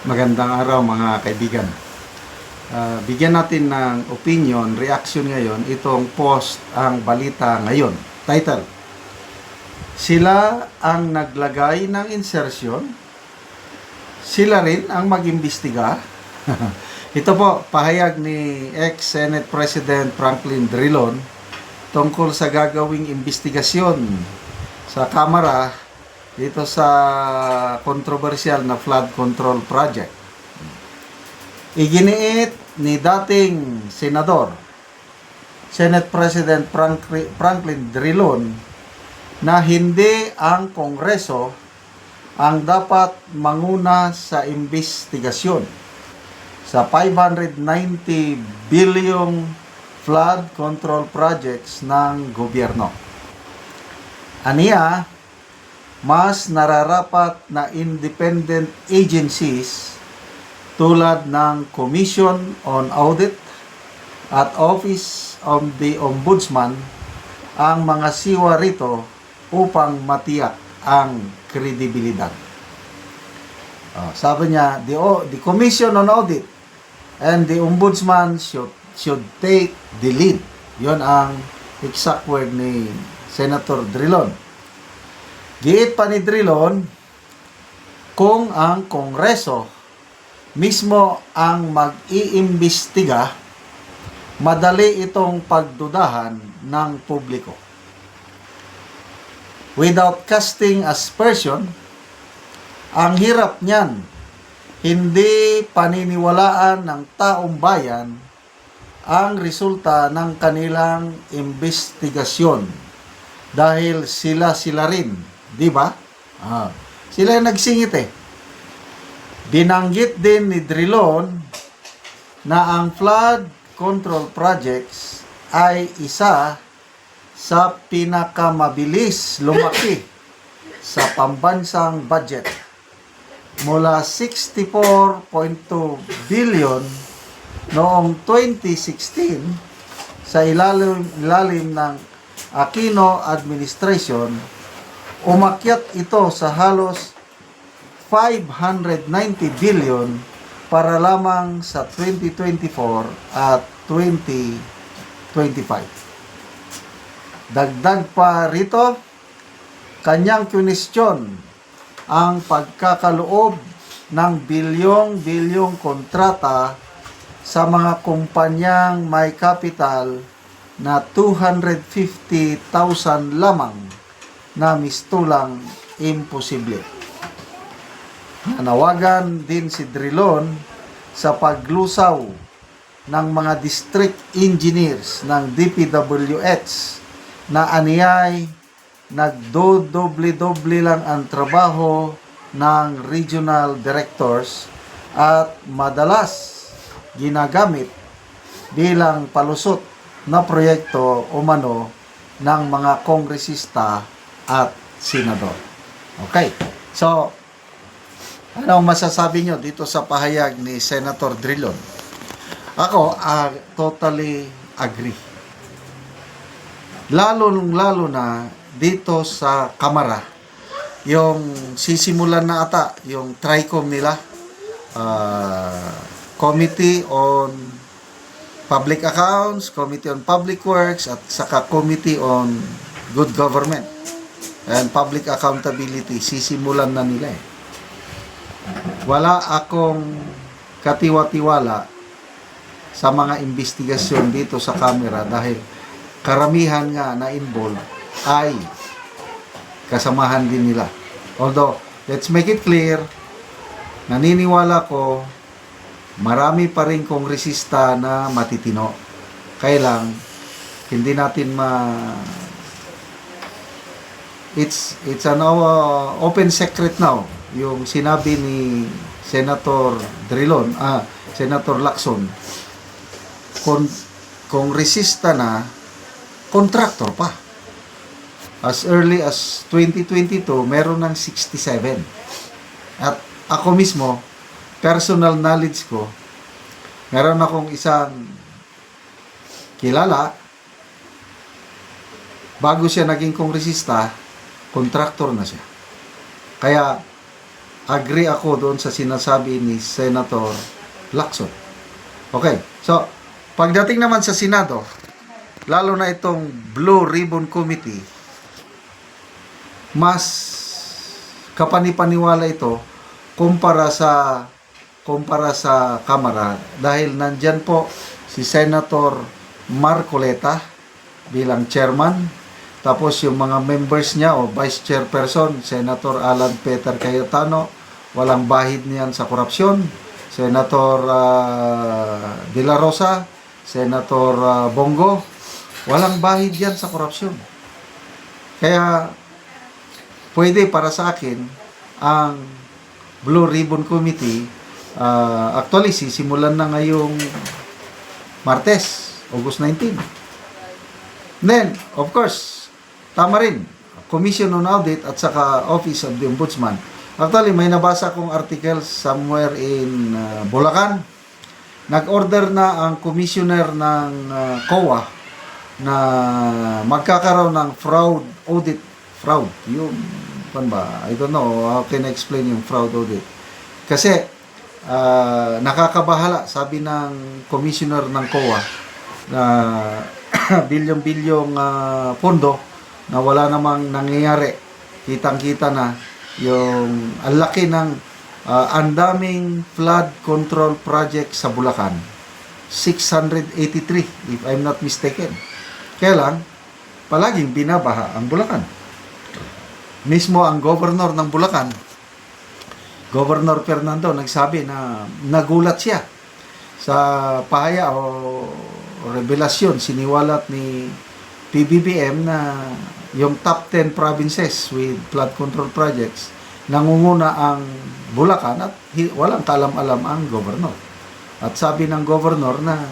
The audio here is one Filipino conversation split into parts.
Magandang araw mga kaibigan. Bigyan natin ng opinion, reaction ngayon, itong post ang balita ngayon. Title, sila ang naglagay ng insertion, sila rin ang mag-imbestiga. Ito po, pahayag ni ex-Senate President Franklin Drilon tungkol sa gagawing investigasyon sa Kamara dito sa controversial na flood control project. Iginiit ni dating Senador, Senate President Franklin Drilon, na hindi ang Kongreso ang dapat manguna sa investigasyon sa 590 bilyong flood control projects ng gobyerno. Aniya, mas nararapat na independent agencies tulad ng Commission on Audit at Office of the Ombudsman ang mga siwa rito upang matiyak ang kredibilidad. Sabi niya, the Commission on Audit and the Ombudsman should take the lead. Yon ang exact word ni Senator Drilon. Giit pa ni Drilon, kung ang Kongreso mismo ang mag-iimbestiga, madali itong pagdudahan ng publiko. Without casting aspersion, ang hirap niyan, hindi paniniwalaan ng taong bayan ang resulta ng kanilang investigasyon dahil sila rin. Di ba? Sila yung nagsingit eh. Binanggit din ni Drilon na ang flood control projects ay isa sa pinakamabilis lumaki sa pambansang budget. Mula 64.2 billion noong 2016 sa ilalim ng Aquino administration, umakyat ito sa halos 590 billion para lamang sa 2024 at 2025. Dagdag pa rito, kanyang kwestiyon ang pagkakaloob ng bilyong kontrata sa mga kumpanyang may kapital na 250,000 lamang na mistulang imposible. Nanawagan din si Drilon sa paglusaw ng mga district engineers ng DPWH na aniyay nagdodoble-doble lang ang trabaho ng regional directors at madalas ginagamit bilang palusot na proyekto umano ng mga kongresista at senador. Okay. So, anong masasabi nyo dito sa pahayag ni Senator Drilon? Ako, totally agree. Lalo na dito sa Kamara, yung sisimulan na ata, yung TRICOM nila, Committee on Public Accounts, Committee on Public Works, at saka Committee on Good Government and Public Accountability, sisimulan na nila eh. Wala akong katiwa-tiwala sa mga investigasyon dito sa camera dahil karamihan nga na involved ay kasamahan din nila. Although, let's make it clear, naniniwala ko marami pa rin kongresista na matitino. Kaya hindi natin it's an open secret now yung sinabi ni Senator Drilon, Senator Lacson, kongresista na, contractor pa. As early as 2022, meron ng 67. At ako mismo, personal knowledge ko, meron akong isang kilala, bago siya naging kongresista, contractor na siya. Kaya, agree ako doon sa sinasabi ni Senator Lacson. Okay, so pagdating naman sa Senado, lalo na itong Blue Ribbon Committee, mas kapanipaniwala ito kumpara sa Kamara dahil nandyan po si Senator Marcoleta bilang chairman, tapos yung mga members niya o vice chairperson, Senator Alan Peter Cayetano, walang bahid niyan sa korupsyon, Senator De La Rosa, Senator Bongo, walang bahid yan sa korupsyon. Kaya pwede para sa akin ang Blue Ribbon Committee. Actually sisimulan na ngayong Martes, August 19. Then, of course, tama rin, Commission on Audit at saka Office of the Ombudsman. Actually, may nabasa kong article somewhere in Bulacan. Nag-order na ang commissioner ng COA na magkakaroon ng fraud audit. Fraud, yung, pan ba? I don't know, how can I explain yung fraud audit? Kasi, nakakabahala, sabi ng commissioner ng COA, na bilyong-bilyong pondo na wala namang nangyayari. Kitang-kita na yung ang laki ng ang daming flood control project sa Bulacan. 683 if I'm not mistaken. Kaya lang, palaging binabaha ang Bulacan. Mismo ang governor ng Bulacan, Governor Fernando, nagsabi na nagulat siya sa pahaya o revelasyon, siniwalat ni PBBM na yung top 10 provinces with flood control projects, nangunguna ang Bulacan at walang kalam-alam ang governor. At sabi ng governor na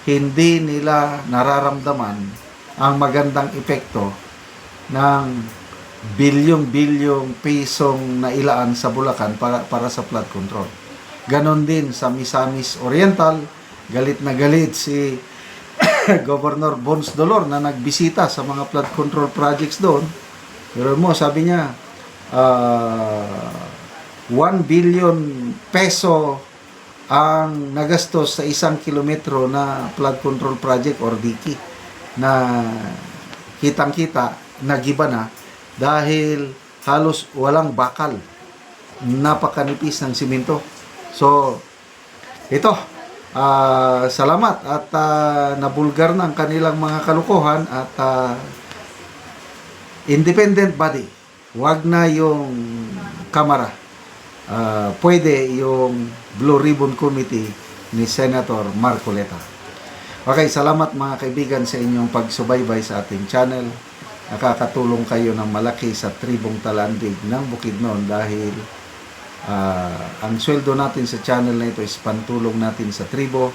hindi nila nararamdaman ang magandang epekto ng bilyong-bilyong pisong nailaan sa Bulacan para sa flood control. Ganon din sa Misamis Oriental, galit na galit si Governor Bons Dolor na nagbisita sa mga flood control projects doon. Pero sabi niya, 1 billion peso ang nagastos sa 1 kilometro na flood control project or diki na kitang-kita, nagiba na dahil halos walang bakal. Napakanipis ng simento. So, ito, salamat at nabulgar ng kanilang mga kalukuhan at independent body. Wag na yung Kamara. Pwede yung Blue Ribbon Committee ni Senator Marcoleta. Okay, salamat mga kaibigan sa inyong pagsubaybay sa ating channel. Nakakatulong kayo ng malaki sa tribong Talandig ng Bukidnon dahil ang sweldo natin sa channel na ito is pantulong natin sa tribo.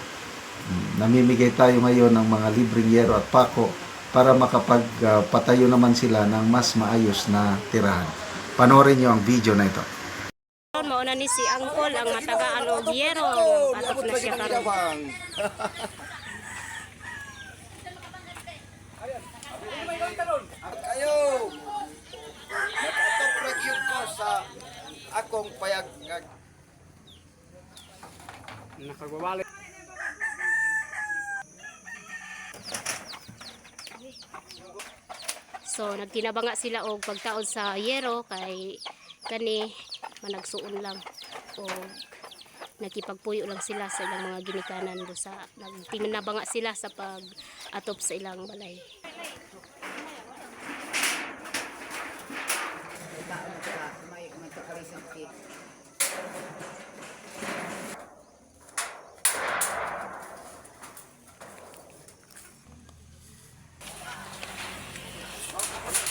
Namimigay tayo ngayon ng mga libreng yero at pako para makapagpatayo naman sila ng mas maayos na tirahan. Panoorin nyo ang video na ito. Mauna ni si Angkol ang matagaan og yero, patap na siya karon. Ayo. Nakatoprak yun ko sa akong payag. Nakagbabalik. So nagtinabanga sila og pagtaod sa yero kay kani managsuon lang o nakipagpuyo lang sila sa ilang mga ginikanan do sa nagtinabanga sila sa pag-atop sa ilang balay.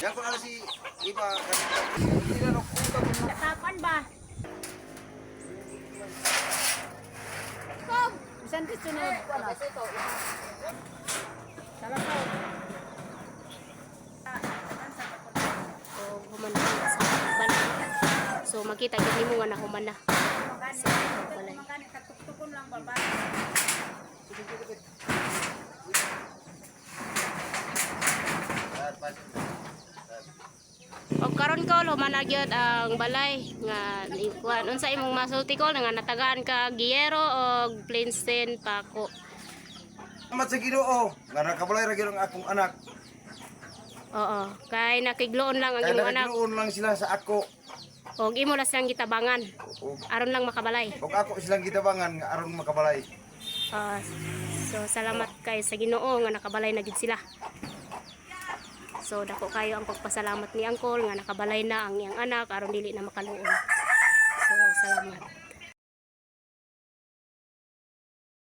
Yan ko na si iba. Kasapan ba? Kom, isan ka sunod ko na. Salamat. Humana sa balay. So makita gani mo nga na humana. Sa balay. Katuktukon lang baba. Og karon ko human na gyud ang balay nga kuan unsa imong masulti ko nga natagaan ka Giyero og Plainsten Pako. Salamat sa Ginoo nga nakabalay ra gyud ang akong anak. Oo, kay nakigloon lang ang Kaya imong anak nakigloon lang sila sa ako. og imo na siyang gitabangan Ug aron lang makabalay. ako silang gitabangan nga aron makabalay. So salamat kay sa Ginoo nga nakabalay na gid sila. So dako kayo ang pagpasalamat ni Angkol nga nakabalay na ang iyang anak aron dili na makaluon. So salamat.